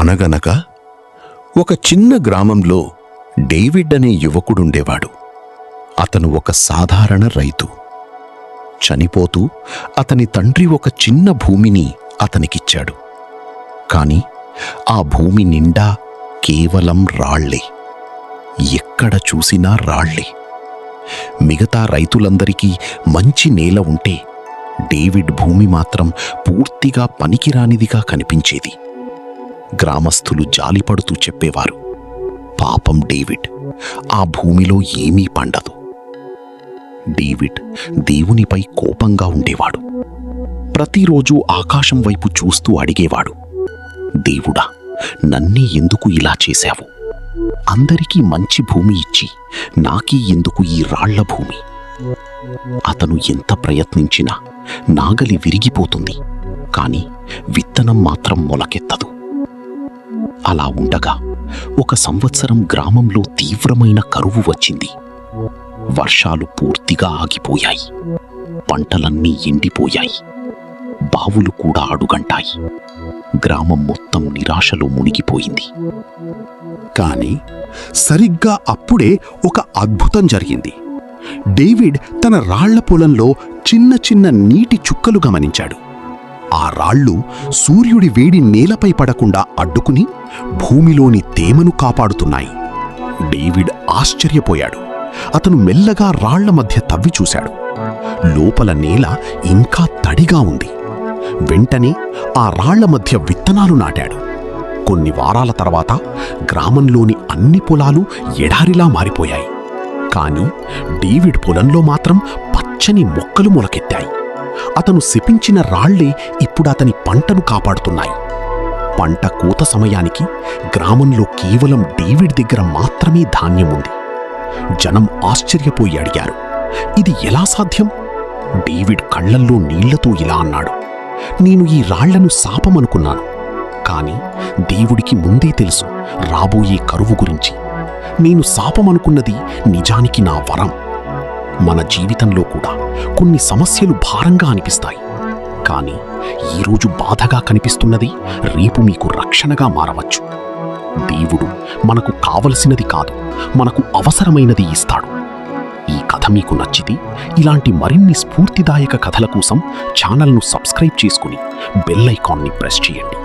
అనగనగా ఒక చిన్న గ్రామంలో డేవిడ్ అనే యువకుడుండేవాడు. అతను ఒక సాధారణ రైతు. చనిపోతూ అతని తండ్రి ఒక చిన్న భూమిని అతనికిచ్చాడు. కాని ఆ భూమి నిండా కేవలం రాళ్లే. ఎక్కడ చూసినా రాళ్లే. మిగతా రైతులందరికీ మంచి నేల ఉంటే డేవిడ్ భూమి మాత్రం పూర్తిగా పనికిరానిదిగా కనిపించేది. గ్రామస్థులు జాలిపడుతూ చెప్పేవారు, పాపం డేవిడ్, ఆ భూమిలో ఏమీ పండదు. డేవిడ్ దేవునిపై కోపంగా ఉండేవాడు. ప్రతిరోజూ ఆకాశం వైపు చూస్తూ అడిగేవాడు, దేవుడా, నన్నే ఎందుకు ఇలా చేశావు? అందరికీ మంచి భూమి ఇచ్చి నాకీ ఎందుకు ఈ రాళ్ల భూమి? అతను ఎంత ప్రయత్నించినా నాగలి విరిగిపోతుంది, కాని విత్తనం మాత్రం మొలకెత్తదు. అలా ఉండగా ఒక సంవత్సరం గ్రామంలో తీవ్రమైన కరువు వచ్చింది. వర్షాలు పూర్తిగా ఆగిపోయాయి. పంటలన్నీ ఎండిపోయాయి. బావులు కూడా అడుగంటాయి. గ్రామం మొత్తం నిరాశలో మునిగిపోయింది. కాని సరిగ్గా అప్పుడే ఒక అద్భుతం జరిగింది. డేవిడ్ తన రాళ్ల పొలంలో చిన్న చిన్న నీటి చుక్కలు గమనించాడు. ఆ రాళ్ళు సూర్యుడి వేడి నేలపై పడకుండా అడ్డుకుని భూమిలోని తేమను కాపాడుతున్నాయి. డేవిడ్ ఆశ్చర్యపోయాడు. అతను మెల్లగా రాళ్ల మధ్య తవ్వి చూశాడు. లోపల నేల ఇంకా తడిగా ఉంది. వెంటనే ఆ రాళ్ల మధ్య విత్తనాలు నాటాడు. కొన్ని వారాల తర్వాత గ్రామంలోని అన్ని పొలాలు ఎడారిలా మారిపోయాయి. కాని డేవిడ్ పొలంలో మాత్రం పచ్చని మొక్కలు మొలకెత్తాయి. అతను శపించిన రాళ్లే ఇప్పుడు అతని పంటను కాపాడుతున్నాయి. పంట కోత సమయానికి గ్రామంలో కేవలం డేవిడ్ దగ్గర మాత్రమే ధాన్యం ఉంది. జనం ఆశ్చర్యపోయి అడిగారు, ఇది ఎలా సాధ్యం? డేవిడ్ కళ్లల్లో నీళ్లతో ఇలా అన్నాడు, నేను ఈ రాళ్లను శాపమనుకున్నాను. కాని దేవుడికి ముందే తెలుసు రాబోయే కరువు గురించి. నేను శాపమనుకున్నది నిజానికి నా వరం. మన జీవితంలో కూడా కొన్ని సమస్యలు భారంగా అనిపిస్తాయి. కాని ఈరోజు బాధగా కనిపిస్తున్నది రేపు మీకు రక్షణగా మారవచ్చు. దేవుడు మనకు కావలసినది కాదు, మనకు అవసరమైనది ఇస్తాడు. ఈ కథ మీకు నచ్చితే ఇలాంటి మరిన్ని స్ఫూర్తిదాయక కథల కోసం ఛానల్ను సబ్స్క్రైబ్ చేసుకుని బెల్ ఐకాన్ని ప్రెస్ చేయండి.